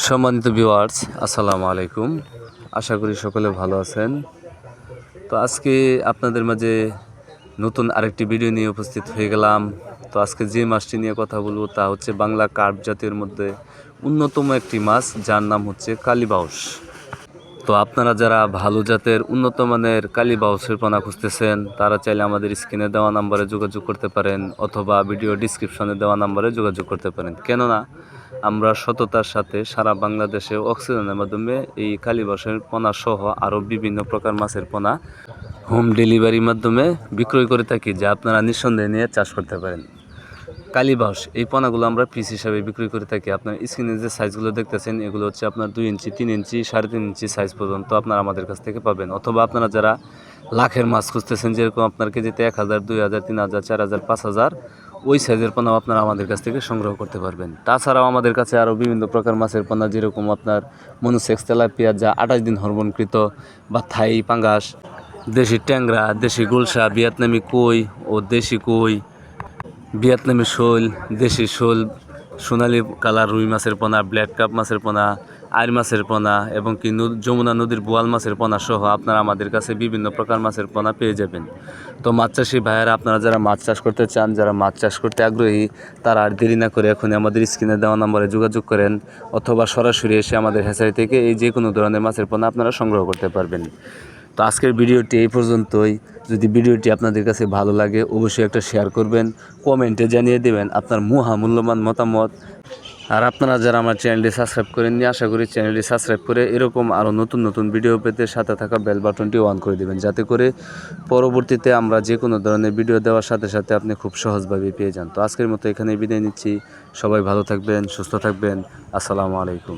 সম্মানিত ভিউয়ার্স, আসসালামু আলাইকুম। আশা করি সকলে ভালো আছেন। তো আজকে আপনাদের মাঝে নতুন আরেকটি ভিডিও নিয়ে উপস্থিত হয়ে গেলাম। তো আজকে যে মাছটি নিয়ে কথা বলবো তা হচ্ছে বাংলা কার্প জাতীয় মধ্যে অন্যতম একটি মাছ, যার নাম হচ্ছে কালীবাউস। তো আপনারা যারা ভালো জাতের উন্নত মানের কালীবাউসের পোনা খুঁজতেছেন, তারা চাইলে আমাদের স্ক্রিনে দেওয়া নাম্বারে যোগাযোগ করতে পারেন, অথবা ভিডিও ডিসক্রিপশনে দেওয়া নাম্বারে যোগাযোগ করতে পারেন। কেননা আমরা সততার সাথে সারা বাংলাদেশে অক্সিজেনের মাধ্যমে এই কালীবাউসের পোনা সহ আরও বিভিন্ন প্রকার মাছের পোনা হোম ডেলিভারির মাধ্যমে বিক্রয় করে থাকি, যা আপনারা নিঃসন্দেহে নিয়ে চাষ করতে পারেন। কালীবাউস এই পোনাগুলো আমরা পিস হিসাবে বিক্রি করে থাকি। আপনার স্ক্রিনে যে সাইজগুলো দেখতেছেন, এগুলো হচ্ছে আপনার 2 ইঞ্চি, 3 ইঞ্চি, 3.5 ইঞ্চি সাইজ পর্যন্ত আপনারা আমাদের কাছ থেকে পাবেন। অথবা আপনারা যারা লাখের মাছ খুঁজতেছেন, যেরকম আপনার কেজিতে 1000, 2000, 3000, 4000, 5000, ওই সাইজের পোনাও আপনারা আমাদের কাছ থেকে সংগ্রহ করতে পারবেন। তাছাড়াও আমাদের কাছে আরও বিভিন্ন প্রকার মাছের পোনা, যেরকম আপনার মনোসেক্স তেলাপিয়া, যা 28 দিন হরমোনকৃত, বা থাই পাঙ্গাস, দেশি ট্যাংরা, দেশি গুলশা, ভিয়েতনামি কই ও দেশি কই, ভিয়েতনামি শোল, দেশি শোল, সোনালি কালার রুই মাছের পোনা, ব্ল্যাক কাপ মাছের পোনা, আইর মাছের পোনা, এবং কি যমুনা নদীর বোয়াল মাছের পোনা সহ আপনারা আমাদের কাছে বিভিন্ন প্রকার মাছের পোনা পেয়ে যাবেন। তো মাছ চাষি ভাইয়েরা, আপনারা যারা মাছ চাষ করতে চান, যারা মাছ চাষ করতে আগ্রহী, তারা আর দেরি না করে এখনই আমাদের স্ক্রিনে দেওয়া নম্বরে যোগাযোগ করেন, অথবা সরাসরি এসে আমাদের হ্যাচারি থেকে এই যে কোনো ধরনের মাছের পোনা আপনারা সংগ্রহ করতে পারবেন। তো আজকের ভিডিওটি এই পর্যন্তই। যদি ভিডিওটি আপনাদের কাছে ভালো লাগে, অবশ্যই একটা শেয়ার করবেন, কমেন্টে জানিয়ে দেবেন আপনার মূল্যবান মতামত। আর আপনারা যারা আমার চ্যানেলটি সাবস্ক্রাইব করেননি, আশা করি চ্যানেলটি সাবস্ক্রাইব করে এরকম আরও নতুন নতুন ভিডিও পেতে সাথে থাকা বেল বাটনটি অন করে দেবেন, যাতে করে পরবর্তীতে আমরা যে কোনো ধরনের ভিডিও দেওয়ার সাথে সাথে আপনি খুব সহজভাবে পেয়ে যান। তো আজকের মতো এখানেই বিদায় নিচ্ছি। সবাই ভালো থাকবেন, সুস্থ থাকবেন। আসসালামু আলাইকুম।